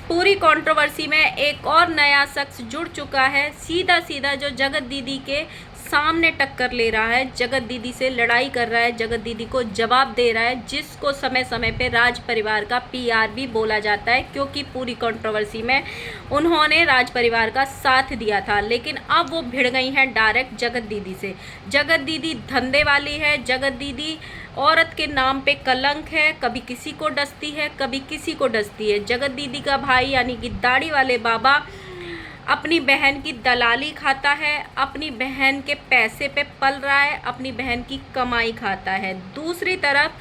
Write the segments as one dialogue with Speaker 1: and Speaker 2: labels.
Speaker 1: पूरी कंट्रोवर्सी में एक और नया शख्स जुड़ चुका है। सीधा सीधा जो जगत दीदी के सामने टक्कर ले रहा है, जगत दीदी से लड़ाई कर रहा है, जगत दीदी को जवाब दे रहा है, जिसको समय समय पे राज परिवार का पीआर भी बोला जाता है, क्योंकि पूरी कंट्रोवर्सी में उन्होंने राज परिवार का साथ दिया था। लेकिन अब वो भिड़ गई हैं डायरेक्ट जगत दीदी से। जगत दीदी धंधे वाली है, जगत दीदी औरत के नाम पे कलंक है, कभी किसी को डसती है, कभी किसी को डसती है। जगत दीदी का भाई यानी कि दाढ़ी वाले बाबा अपनी बहन की दलाली खाता है, अपनी बहन के पैसे पे पल रहा है, अपनी बहन की कमाई खाता है। दूसरी तरफ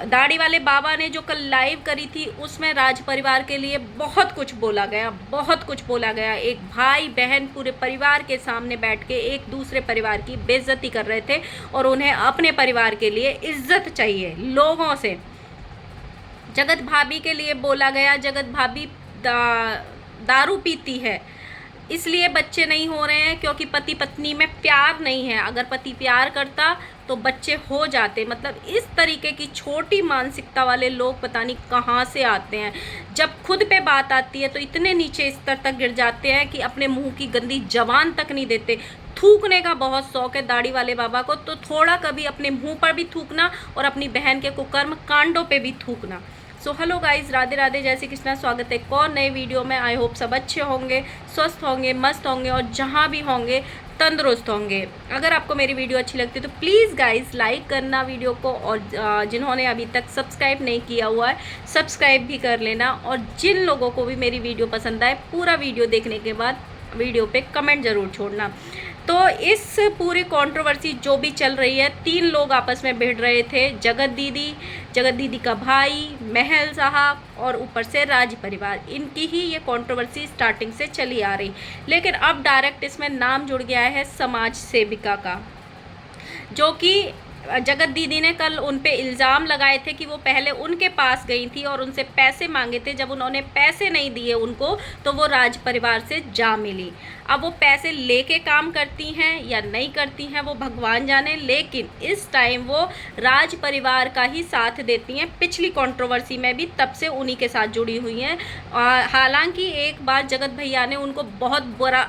Speaker 1: दाढ़ी वाले बाबा ने जो कल लाइव करी थी, उसमें राज परिवार के लिए बहुत कुछ बोला गया, बहुत कुछ बोला गया। एक भाई बहन पूरे परिवार के सामने बैठ के एक दूसरे परिवार की बेइज्जती कर रहे थे, और उन्हें अपने परिवार के लिए इज्जत चाहिए लोगों से। जगत भाभी के लिए बोला गया, जगत भाभी दारू पीती है, इसलिए बच्चे नहीं हो रहे हैं, क्योंकि पति पत्नी में प्यार नहीं है। अगर पति प्यार करता तो बच्चे हो जाते। मतलब इस तरीके की छोटी मानसिकता वाले लोग पता नहीं कहाँ से आते हैं। जब खुद पे बात आती है तो इतने नीचे स्तर तक गिर जाते हैं कि अपने मुंह की गंदी जबान तक नहीं देते। थूकने का बहुत शौक है दाढ़ी वाले बाबा को, तो थोड़ा कभी अपने मुंह पर भी थूकना और अपनी बहन के कुकर्म कांडों पे भी थूकना। So hello guys, Radhe Radhe, जय श्री कृष्णा। स्वागत है एक और नए वीडियो में। आई होप सब अच्छे होंगे, स्वस्थ होंगे, मस्त होंगे, और जहाँ भी होंगे तंदुरुस्त होंगे। अगर आपको मेरी वीडियो अच्छी लगती है तो प्लीज़ गाइज लाइक करना वीडियो को, और जिन्होंने अभी तक सब्सक्राइब नहीं किया हुआ है सब्सक्राइब भी कर लेना। और जिन लोगों को भी मेरी वीडियो पसंद आए, पूरा वीडियो देखने के बाद वीडियो पे कमेंट ज़रूर छोड़ना। तो इस पूरी कंट्रोवर्सी जो भी चल रही है, 3 लोग आपस में भिड़ रहे थे, जगत दीदी का भाई, महल साहब, और ऊपर से राज परिवार। इनकी ही ये कंट्रोवर्सी स्टार्टिंग से चली आ रही। लेकिन अब डायरेक्ट इसमें नाम जुड़ गया है समाज सेविका का, जो कि जगत दीदी ने कल उन पे इल्ज़ाम लगाए थे कि वो पहले उनके पास गई थी और उनसे पैसे मांगे थे। जब उन्होंने पैसे नहीं दिए उनको, तो वो राज परिवार से जा मिली। अब वो पैसे लेके काम करती हैं या नहीं करती हैं वो भगवान जाने, लेकिन इस टाइम वो राज परिवार का ही साथ देती हैं। पिछली कंट्रोवर्सी में भी तब से उन्हीं के साथ जुड़ी हुई हैं। हालांकि एक बार जगत भैया ने उनको बहुत बुरा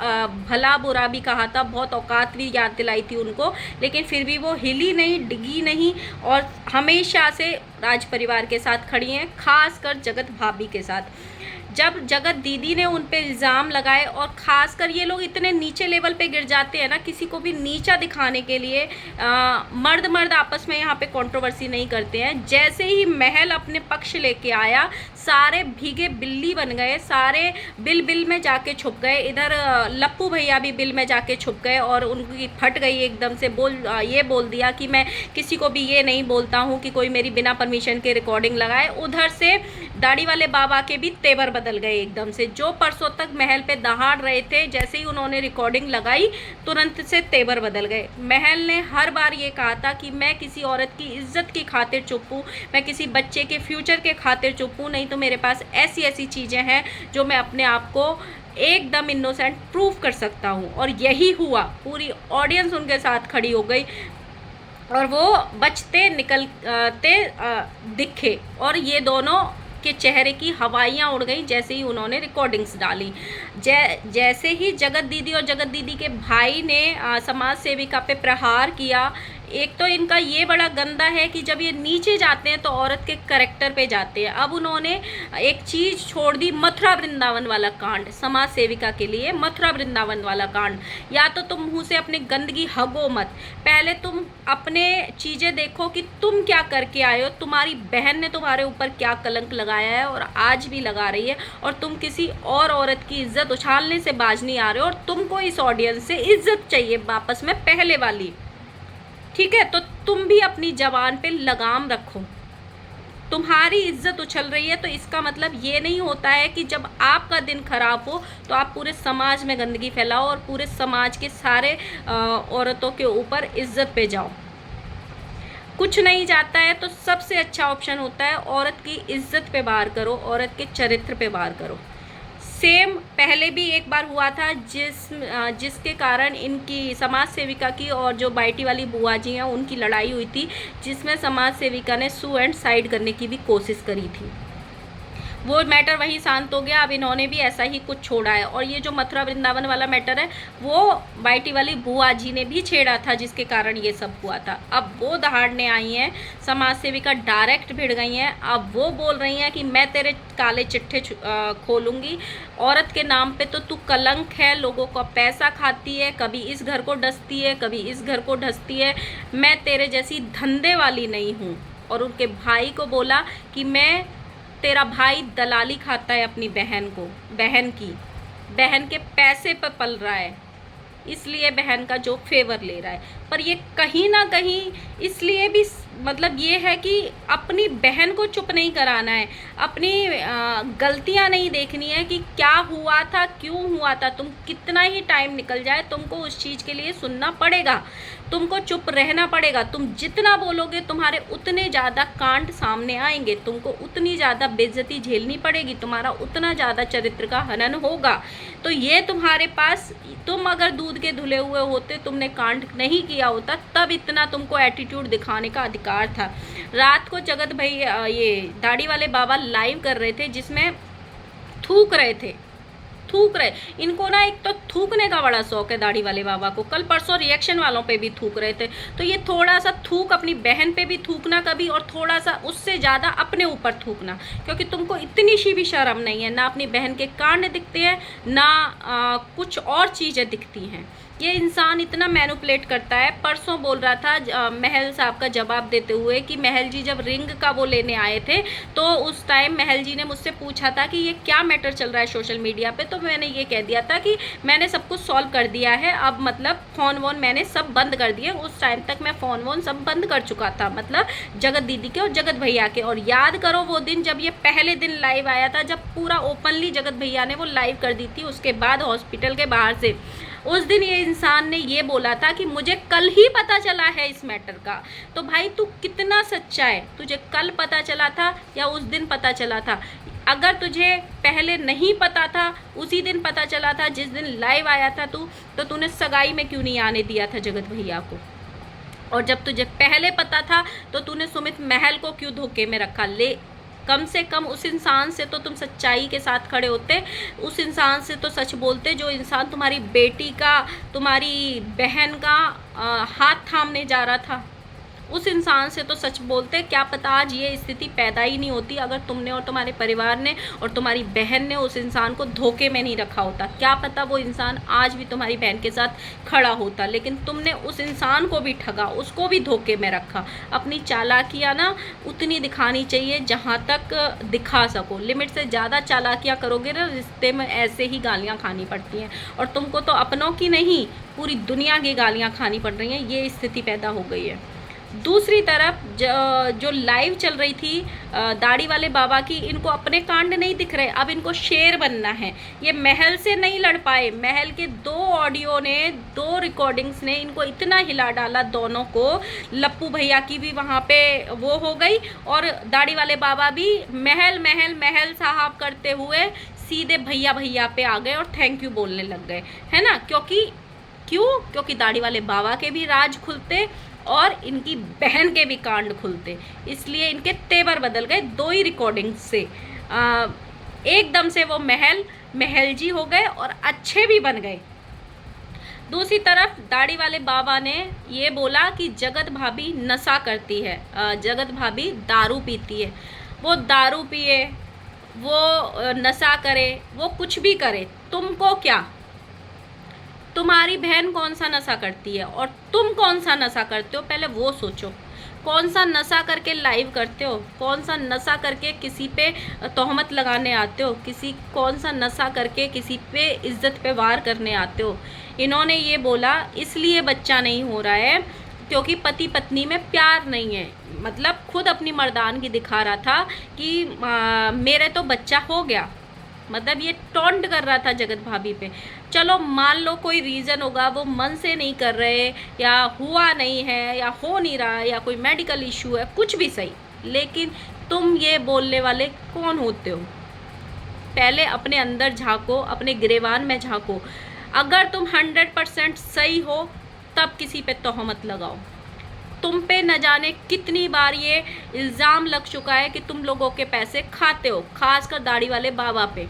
Speaker 1: भला बुरा भी कहा था, बहुत औकात भी याद दिलाई थी उनको, लेकिन फिर भी वो हिली नहीं, डिगी नहीं, और हमेशा से राज परिवार के साथ खड़ी हैं, खासकर जगत भाभी के साथ। जब जगत दीदी ने उन पे इल्ज़ाम लगाए, और ख़ासकर ये लोग इतने नीचे लेवल पे गिर जाते हैं ना, किसी को भी नीचा दिखाने के लिए मर्द आपस में यहाँ पे कंट्रोवर्सी नहीं करते हैं। जैसे ही महल अपने पक्ष लेके आया, सारे भीगे बिल्ली बन गए, सारे बिल में जाके छुप गए। इधर लप्पू भैया भी बिल में जाके छुप गए, और उनकी फट गई एकदम से। ये बोल दिया कि मैं किसी को भी ये नहीं बोलता हूँ कि कोई मेरी बिना परमिशन के रिकॉर्डिंग लगाए। उधर से दाढ़ी वाले बाबा के भी तेवर बदल गए एकदम से। जो परसों तक महल पे दहाड़ रहे थे, जैसे ही उन्होंने रिकॉर्डिंग लगाई तुरंत से तेवर बदल गए। महल ने हर बार ये कहा था कि मैं किसी औरत की इज्जत की खातिर चुप हूँ, मैं किसी बच्चे के फ्यूचर के खातिर चुप हूँ, नहीं तो मेरे पास ऐसी ऐसी चीज़ें हैं जो मैं अपने आप को एकदम इनोसेंट प्रूव कर सकता हूँ। और यही हुआ, पूरी ऑडियंस उनके साथ खड़ी हो गई, और वो बचते निकलते दिखे, और ये दोनों के चेहरे की हवाइयाँ उड़ गई जैसे ही उन्होंने रिकॉर्डिंग्स डाली। जैसे ही जगत दीदी और जगत दीदी के भाई ने समाज सेविका पे प्रहार किया। एक तो इनका ये बड़ा गंदा है कि जब ये नीचे जाते हैं तो औरत के करैक्टर पे जाते हैं। अब उन्होंने एक चीज़ छोड़ दी, मथुरा वृंदावन वाला कांड। समाज सेविका के लिए मथुरा वृंदावन वाला कांड। या तो तुम मुँह से अपनी गंदगी हगो मत, पहले तुम अपने चीज़ें देखो कि तुम क्या करके आए हो, तुम्हारी बहन ने तुम्हारे ऊपर क्या कलंक लगाया है और आज भी लगा रही है, और तुम किसी और औरत की इज्जत उछालने से बाज नहीं आ रहे हो, और तुमको इस ऑडियंस से इज्जत चाहिए वापस में पहले वाली। ठीक है, तो तुम भी अपनी जबान पे लगाम रखो। तुम्हारी इज्जत उछल रही है तो इसका मतलब ये नहीं होता है कि जब आपका दिन खराब हो तो आप पूरे समाज में गंदगी फैलाओ और पूरे समाज के सारे औरतों के ऊपर इज्जत पे जाओ। कुछ नहीं जाता है तो सबसे अच्छा ऑप्शन होता है औरत की इज्जत पे वार करो, औरत के चरित्र पे वार करो। सेम पहले भी एक बार हुआ था जिसके कारण इनकी समाज सेविका की और जो बाइटी वाली बुआ जी हैं उनकी लड़ाई हुई थी, जिसमें समाज सेविका ने सुसाइड करने की भी कोशिश करी थी। वो मैटर वहीं शांत हो गया। अब इन्होंने भी ऐसा ही कुछ छोड़ा है। और ये जो मथुरा वृंदावन वाला मैटर है वो बाईटी वाली बुआ जी ने भी छेड़ा था, जिसके कारण ये सब हुआ था। अब वो दहाड़ने आई हैं, समाज सेविका डायरेक्ट भिड़ गई हैं। अब वो बोल रही हैं कि मैं तेरे काले चिट्ठे खोलूंगी, औरत के नाम पे तो तू कलंक है, लोगों का पैसा खाती है, कभी इस घर को डसती है, कभी इस घर को ढसती है, मैं तेरे जैसी धंधे वाली नहीं हूँ। और उनके भाई को बोला कि मैं, तेरा भाई दलाली खाता है अपनी बहन के पैसे पर पल रहा है, इसलिए बहन का जो फेवर ले रहा है। पर ये कहीं ना कहीं इसलिए भी मतलब ये है कि अपनी बहन को चुप नहीं कराना है, अपनी गलतियां नहीं देखनी है कि क्या हुआ था, क्यों हुआ था। तुम कितना ही टाइम निकल जाए तुमको उस चीज़ के लिए सुनना पड़ेगा, तुमको चुप रहना पड़ेगा। तुम जितना बोलोगे तुम्हारे उतने ज़्यादा कांड सामने आएंगे, तुमको उतनी ज़्यादा बेइज्जती झेलनी पड़ेगी, तुम्हारा उतना ज़्यादा चरित्र का हनन होगा। तो ये तुम्हारे पास, तुम अगर दूध के धुले हुए होते, तुमने कांड नहीं किया होता, तब इतना तुमको एटीट्यूड दिखाने का अधिकार था। रात को जगत भाई ये दाढ़ी वाले बाबा लाइव कर रहे थे, जिसमें थूक रहे। इनको ना एक तो थूकने का बड़ा शौक है दाढ़ी वाले बाबा को। कल परसों रिएक्शन वालों पे भी थूक रहे थे। तो ये थोड़ा सा थूक, अपनी बहन पे भी थूकना कभी, और थोड़ा सा उससे ज़्यादा अपने ऊपर थूकना, क्योंकि तुमको इतनी सी भी शर्म नहीं है। ना अपनी बहन के कांड दिखते हैं, ना कुछ और चीज़ें दिखती हैं। ये इंसान इतना मैनिपुलेट करता है। परसों बोल रहा था महल साहब का जवाब देते हुए कि महल जी जब रिंग का वो लेने आए थे तो उस टाइम महल जी ने मुझसे पूछा था कि ये क्या मैटर चल रहा है सोशल मीडिया पे, तो मैंने ये कह दिया था कि मैंने सब कुछ सॉल्व कर दिया है, अब मतलब फ़ोन वोन मैंने सब बंद कर दिए। उस टाइम तक मैं फ़ोन वोन सब बंद कर चुका था, मतलब जगत दीदी के और जगत भैया के। और याद करो वो दिन जब ये पहले दिन लाइव आया था, जब पूरा ओपनली जगत भैया ने वो लाइव कर दी थी, उसके बाद हॉस्पिटल के बाहर से, उस दिन ये इंसान ने ये बोला था कि मुझे कल ही पता चला है इस मैटर का। तो भाई तू कितना सच्चा है, तुझे कल पता चला था या उस दिन पता चला था? अगर तुझे पहले नहीं पता था, उसी दिन पता चला था जिस दिन लाइव आया था तू, तो तूने सगाई में क्यों नहीं आने दिया था जगत भैया को? और जब तुझे पहले पता था तो तूने सुमित महल को क्यों धोखे में रखा? ले, कम से कम उस इंसान से तो तुम सच्चाई के साथ खड़े होते, उस इंसान से तो सच बोलते, जो इंसान तुम्हारी बेटी का, तुम्हारी बहन का हाथ थामने जा रहा था। उस इंसान से तो सच बोलते। क्या पता आज ये स्थिति पैदा ही नहीं होती अगर तुमने और तुम्हारे परिवार ने और तुम्हारी बहन ने उस इंसान को धोखे में नहीं रखा होता। क्या पता वो इंसान आज भी तुम्हारी बहन के साथ खड़ा होता, लेकिन तुमने उस इंसान को भी ठगा, उसको भी धोखे में रखा। अपनी चालाकियाँ ना उतनी दिखानी चाहिए जहाँ तक दिखा सको। लिमिट से ज़्यादा चालाकियाँ करोगे ना, रिश्ते में ऐसे ही गालियाँ खानी पड़ती हैं। और तुमको तो अपनों की नहीं, पूरी दुनिया की गालियाँ खानी पड़ रही हैं। ये स्थिति पैदा हो गई है। दूसरी तरफ जो लाइव चल रही थी दाढ़ी वाले बाबा की, इनको अपने कांड नहीं दिख रहे, अब इनको शेर बनना है। ये महल से नहीं लड़ पाए, महल के 2 ऑडियो ने, 2 रिकॉर्डिंग्स ने इनको इतना हिला डाला दोनों को। लप्पू भैया की भी वहाँ पे वो हो गई, और दाढ़ी वाले बाबा भी महल महल महल साहब करते हुए सीधे भैया भैया पे आ गए और थैंक यू बोलने लग गए, है ना? क्योंकि दाढ़ी वाले बाबा के भी राज खुलते और इनकी बहन के भी कांड खुलते, इसलिए इनके तेवर बदल गए 2 ही रिकॉर्डिंग से। एकदम से वो महल जी हो गए और अच्छे भी बन गए। दूसरी तरफ दाढ़ी वाले बाबा ने ये बोला कि जगत भाभी नशा करती है, जगत भाभी दारू पीती है। वो दारू पिए, वो नशा करे, वो कुछ भी करे, तुमको क्या? तुम्हारी बहन कौन सा नशा करती है और तुम कौन सा नशा करते हो? पहले वो सोचो। कौन सा नशा करके लाइव करते हो? कौन सा नशा करके किसी पे तोहमत लगाने आते हो? कौन सा नशा करके किसी पे इज्जत पे वार करने आते हो? इन्होंने ये बोला इसलिए बच्चा नहीं हो रहा है क्योंकि पति पत्नी में प्यार नहीं है। मतलब खुद अपनी मर्दानगी दिखा रहा था कि मेरे तो बच्चा हो गया। मतलब ये टॉन्ट कर रहा था जगत भाभी पे। चलो मान लो कोई रीज़न होगा, वो मन से नहीं कर रहे, या हुआ नहीं है, या हो नहीं रहा, या कोई मेडिकल इशू है, कुछ भी सही, लेकिन तुम ये बोलने वाले कौन होते हो? पहले अपने अंदर झांको, अपने गिरेबान में झांको। अगर तुम 100% सही हो तब किसी पे तोहमत लगाओ। तुम पे न जाने कितनी बार ये इल्ज़ाम लग चुका है कि तुम लोगों के पैसे खाते हो, खासकर दाढ़ी वाले बाबा पे।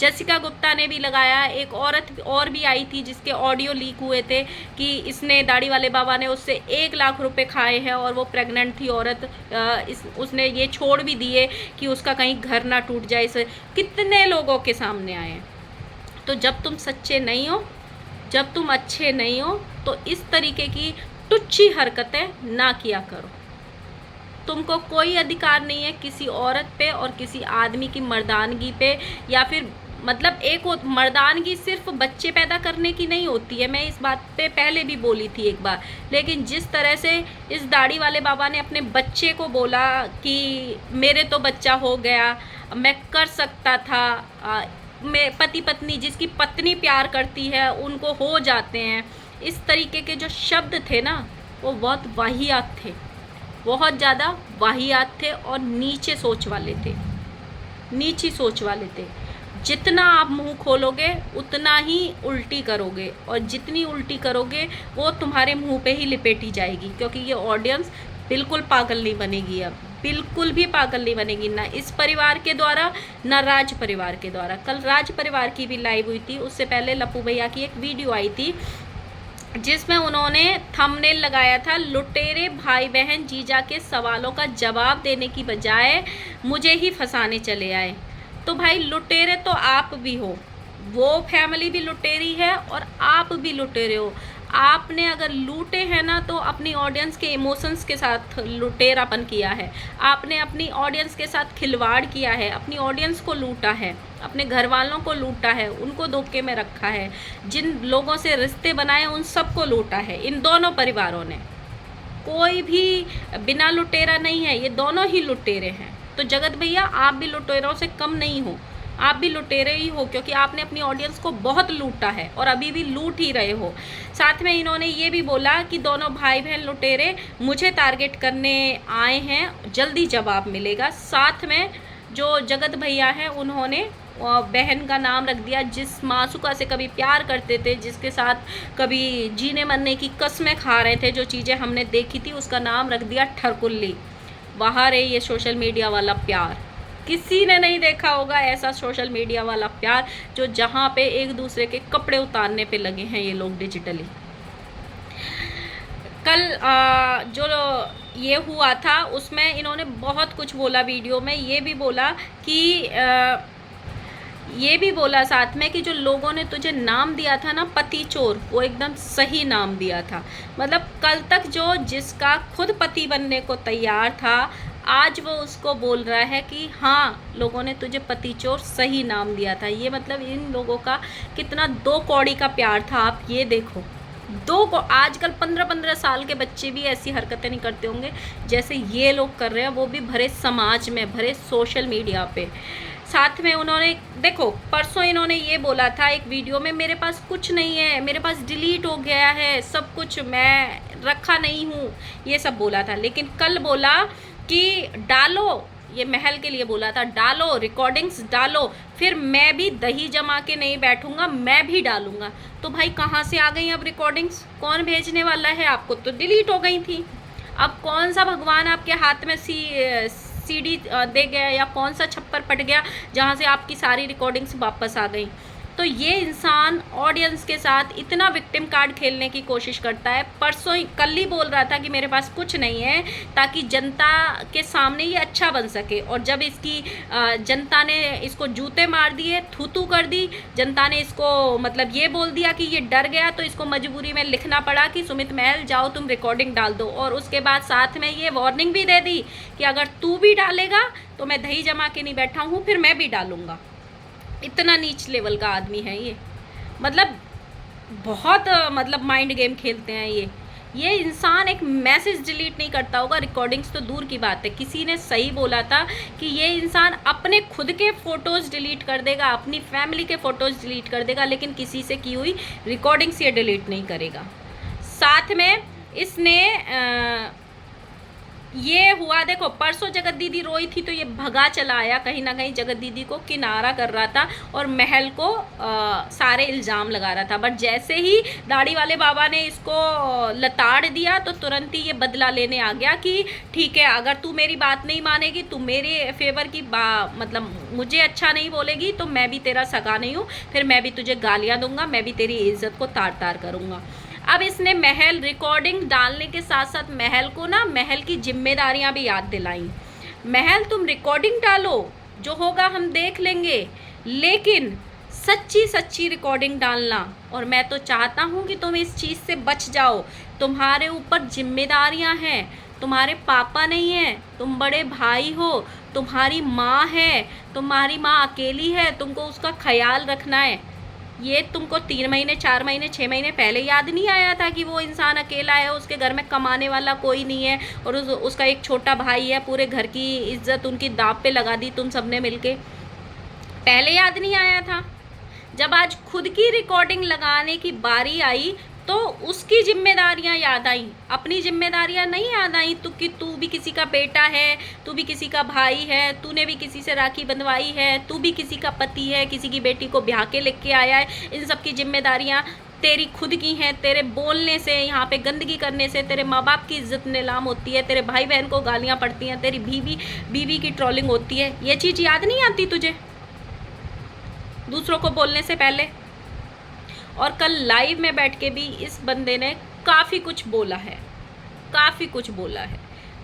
Speaker 1: जसिका गुप्ता ने भी लगाया, एक औरत और भी आई थी जिसके ऑडियो लीक हुए थे कि इसने, दाढ़ी वाले बाबा ने उससे 1 लाख रुपए खाए हैं और वो प्रेग्नेंट थी औरत। उसने ये छोड़ भी दिए कि उसका कहीं घर ना टूट जाए। इसे कितने लोगों के सामने आए हैं। तो जब तुम सच्चे नहीं हो, जब तुम अच्छे नहीं हो, तो इस तरीके की टुच्ची हरकतें ना किया करो। तुमको कोई अधिकार नहीं है किसी औरत पे और किसी आदमी की मर्दानगी पे, या फिर मतलब एक मर्दानगी सिर्फ बच्चे पैदा करने की नहीं होती है। मैं इस बात पे पहले भी बोली थी एक बार, लेकिन जिस तरह से इस दाढ़ी वाले बाबा ने अपने बच्चे को बोला कि मेरे तो बच्चा हो गया, मैं कर सकता था, मैं पति पत्नी, जिसकी पत्नी प्यार करती है उनको हो जाते हैं, इस तरीके के जो शब्द थे ना वो बहुत वाहियात थे, बहुत ज़्यादा वाहियात थे और नीचे सोच वाले थे, नीची सोच वाले थे। जितना आप मुंह खोलोगे उतना ही उल्टी करोगे, और जितनी उल्टी करोगे वो तुम्हारे मुंह पे ही लिपेटी जाएगी, क्योंकि ये ऑडियंस बिल्कुल पागल नहीं बनेगी, अब बिल्कुल भी पागल नहीं बनेगी, ना इस परिवार के द्वारा ना राज परिवार के द्वारा। कल राज परिवार की भी लाइव हुई थी, उससे पहले लप्पू भैया की एक वीडियो आई थी जिसमें उन्होंने थंबनेल लगाया था, लुटेरे भाई बहन जीजा के सवालों का जवाब देने की बजाय मुझे ही फंसाने चले आए। तो भाई लुटेरे तो आप भी हो, वो फैमिली भी लुटेरी है और आप भी लुटेरे हो। आपने अगर लूटे हैं ना तो अपनी ऑडियंस के इमोशंस के साथ लुटेरापन किया है, आपने अपनी ऑडियंस के साथ खिलवाड़ किया है, अपनी ऑडियंस को लूटा है, अपने घर वालों को लूटा है, उनको धोखे में रखा है, जिन लोगों से रिश्ते बनाए उन सबको लूटा है। इन दोनों परिवारों ने, कोई भी बिना लुटेरा नहीं है, ये दोनों ही लुटेरे हैं। तो जगत भैया आप भी लुटेरों से कम नहीं हो, आप भी लुटेरे ही हो, क्योंकि आपने अपनी ऑडियंस को बहुत लूटा है और अभी भी लूट ही रहे हो। साथ में इन्होंने ये भी बोला कि दोनों भाई बहन लुटेरे मुझे टारगेट करने आए हैं, जल्दी जवाब मिलेगा। साथ में जो जगत भैया हैं उन्होंने बहन का नाम रख दिया जिस मासूका से कभी प्यार करते थे, जिसके साथ कभी जीने मरने की कस्में खा रहे थे, जो चीज़ें हमने देखी थी, उसका नाम रख दिया ठरकुल्ली। बाहर है ये सोशल मीडिया वाला प्यार, किसी ने नहीं देखा होगा ऐसा सोशल मीडिया वाला प्यार, जो जहाँ पे एक दूसरे के कपड़े उतारने पे लगे हैं ये लोग डिजिटली। कल जो ये हुआ था उसमें इन्होंने बहुत कुछ बोला वीडियो में, ये भी बोला कि ये भी बोला साथ में कि जो लोगों ने तुझे नाम दिया था ना पति चोर, वो एकदम सही नाम दिया था। मतलब कल तक जो जिसका खुद पति बनने को तैयार था, आज वो उसको बोल रहा है कि हाँ लोगों ने तुझे पति चोर सही नाम दिया था। ये मतलब इन लोगों का कितना दो कौड़ी का प्यार था, आप ये देखो। आजकल 15-15 साल के बच्चे भी ऐसी हरकतें नहीं करते होंगे जैसे ये लोग कर रहे हैं, वो भी भरे समाज में, भरे सोशल मीडिया पे। साथ में उन्होंने देखो परसों इन्होंने ये बोला था एक वीडियो में, मेरे पास कुछ नहीं है, मेरे पास डिलीट हो गया है सब कुछ, मैं रखा नहीं हूँ, ये सब बोला था। लेकिन कल बोला कि डालो, ये महल के लिए बोला था, डालो रिकॉर्डिंग्स डालो, फिर मैं भी दही जमा के नहीं बैठूंगा, मैं भी डालूंगा। तो भाई कहाँ से आ गई अब रिकॉर्डिंग्स, कौन भेजने वाला है आपको? तो डिलीट हो गई थी। अब कौन सा भगवान आपके हाथ में सीडी दे गया, या कौन सा छप्पर पट गया जहाँ से आपकी सारी रिकॉर्डिंग्स वापस आ गई? तो ये इंसान ऑडियंस के साथ इतना विक्टिम कार्ड खेलने की कोशिश करता है। परसों कल ही बोल रहा था कि मेरे पास कुछ नहीं है, ताकि जनता के सामने ये अच्छा बन सके। और जब इसकी जनता ने इसको जूते मार दिए, थूथू कर दी, जनता ने इसको मतलब ये बोल दिया कि ये डर गया, तो इसको मजबूरी में लिखना पड़ा कि सुमित महल जाओ तुम रिकॉर्डिंग डाल दो। और उसके बाद साथ में ये वार्निंग भी दे दी कि अगर तू भी डालेगा तो मैं दही जमा के नहीं बैठा हूँ, फिर मैं भी डालूंगा। इतना नीच लेवल का आदमी है ये, मतलब बहुत मतलब माइंड गेम खेलते हैं ये इंसान एक मैसेज डिलीट नहीं करता होगा, रिकॉर्डिंग्स तो दूर की बात है। किसी ने सही बोला था कि ये इंसान अपने खुद के फ़ोटोज़ डिलीट कर देगा, अपनी फैमिली के फ़ोटोज़ डिलीट कर देगा, लेकिन किसी से की हुई रिकॉर्डिंग्स ये डिलीट नहीं करेगा। साथ में इसने ये हुआ, देखो परसों जगत दीदी रोई थी तो ये भगा चला आया, कहीं ना कहीं जगत दीदी को किनारा कर रहा था और महल को सारे इल्ज़ाम लगा रहा था। बट जैसे ही दाढ़ी वाले बाबा ने इसको लताड़ दिया तो तुरंत ही ये बदला लेने आ गया कि ठीक है, अगर तू मेरी बात नहीं मानेगी, तू मेरे फेवर की मतलब मुझे अच्छा नहीं बोलेगी तो मैं भी तेरा सगा नहीं हूँ, फिर मैं भी तुझे गालियाँ दूंगा, मैं भी तेरी इज्जत को तार तार करूँगा। अब इसने महल रिकॉर्डिंग डालने के साथ साथ महल को ना महल की जिम्मेदारियां भी याद दिलाई। महल तुम रिकॉर्डिंग डालो, जो होगा हम देख लेंगे, लेकिन सच्ची सच्ची रिकॉर्डिंग डालना। और मैं तो चाहता हूँ कि तुम इस चीज़ से बच जाओ। तुम्हारे ऊपर जिम्मेदारियां हैं, तुम्हारे पापा नहीं हैं, तुम बड़े भाई हो, तुम्हारी माँ है, तुम्हारी माँ अकेली है, तुमको उसका ख्याल रखना है। ये तुमको 3 महीने 4 महीने 6 महीने पहले याद नहीं आया था कि वो इंसान अकेला है, उसके घर में कमाने वाला कोई नहीं है और उसका एक छोटा भाई है, पूरे घर की इज्जत उनकी दांव पे लगा दी तुम सबने मिलके। पहले याद नहीं आया था? जब आज खुद की रिकॉर्डिंग लगाने की बारी आई तो उसकी जिम्मेदारियां याद आई, अपनी जिम्मेदारियां नहीं याद आई। तो कि तू भी किसी का बेटा है, तू भी किसी का भाई है, तूने भी किसी से राखी बंधवाई है, तू भी किसी का पति है, किसी की बेटी को ब्याह के लेके आया है। इन सब की जिम्मेदारियां तेरी खुद की हैं। तेरे बोलने से, यहाँ पे गंदगी करने से तेरे माँ बाप की इज्जत नीलाम होती है, तेरे भाई बहन को गालियाँ पड़ती हैं, तेरी बीवी की ट्रोलिंग होती है। ये चीज़ याद नहीं आती तुझे दूसरों को बोलने से पहले? और कल लाइव में बैठ के भी इस बंदे ने काफ़ी कुछ बोला है, काफ़ी कुछ बोला है।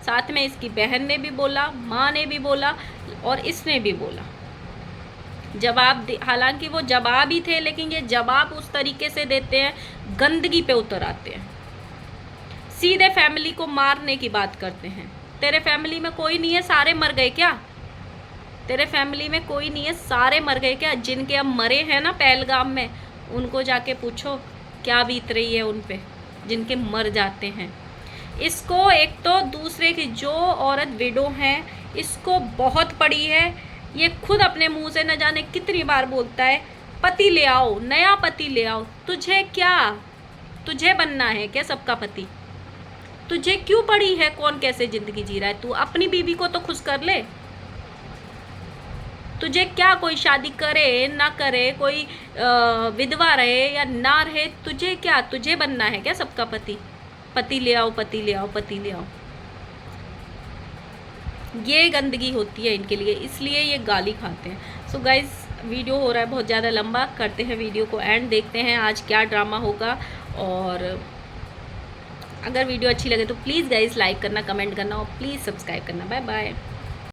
Speaker 1: साथ में इसकी बहन ने भी बोला, माँ ने भी बोला और इसने भी बोला। जवाब हालांकि वो जवाब ही थे, लेकिन ये जवाब उस तरीके से देते हैं, गंदगी पे उतर आते हैं, सीधे फैमिली को मारने की बात करते हैं। तेरे फैमिली में कोई नहीं है, सारे मर गए क्या? तेरे फैमिली में कोई नहीं है, सारे मर गए क्या? जिनके अब मरे हैं ना पहलगाम में, उनको जाके पूछो क्या बीत रही है उन पे, जिनके मर जाते हैं। इसको एक तो दूसरे की जो औरत विडो हैं, इसको बहुत पड़ी है। ये खुद अपने मुंह से न जाने कितनी बार बोलता है, पति ले आओ, नया पति ले आओ। तुझे क्या, तुझे बनना है क्या सबका पति? तुझे क्यों पड़ी है कौन कैसे जिंदगी जी रहा है? तू अपनी बीवी को तो खुश कर ले। तुझे क्या, कोई शादी करे ना करे, कोई विधवा रहे या ना रहे, तुझे क्या, तुझे बनना है क्या सबका पति? पति ले आओ, पति ले आओ, पति ले आओ। ये गंदगी होती है इनके लिए, इसलिए ये गाली खाते हैं। सो गाइज, वीडियो हो रहा है बहुत ज़्यादा लंबा, करते हैं वीडियो को एंड, देखते हैं आज क्या ड्रामा होगा। और अगर वीडियो अच्छी लगे तो प्लीज़ गाइज लाइक करना, कमेंट करना और प्लीज़ सब्सक्राइब करना। Bye bye.